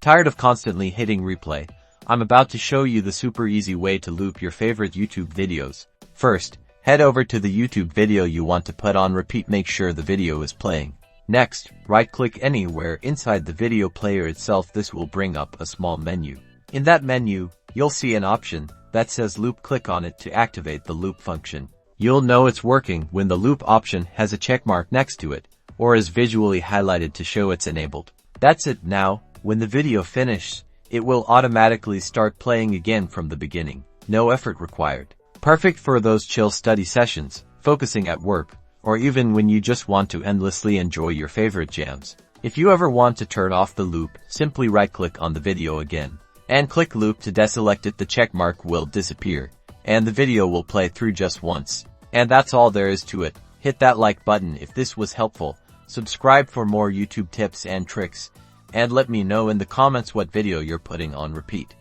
Tired of constantly hitting replay? I'm about to show you the super easy way to loop your favorite YouTube videos. First, head over to the YouTube video you want to put on repeat. Make sure the video is playing. Next, right-click anywhere inside the video player itself. This will bring up a small menu. In that menu, you'll see an option that says loop. Click on it to activate the loop function. You'll know it's working when the loop option has a check mark next to it, or is visually highlighted to show it's enabled. That's it. Now, when the video finishes, it will automatically start playing again from the beginning. No effort required. Perfect for those chill study sessions, focusing at work, or even when you just want to endlessly enjoy your favorite jams. If you ever want to turn off the loop, simply right-click on the video again and click loop to deselect it. The check mark will disappear and the video will play through just once. And that's all there is to it. Hit that like button if this was helpful. Subscribe for more YouTube tips and tricks, and let me know in the comments what video you're putting on repeat.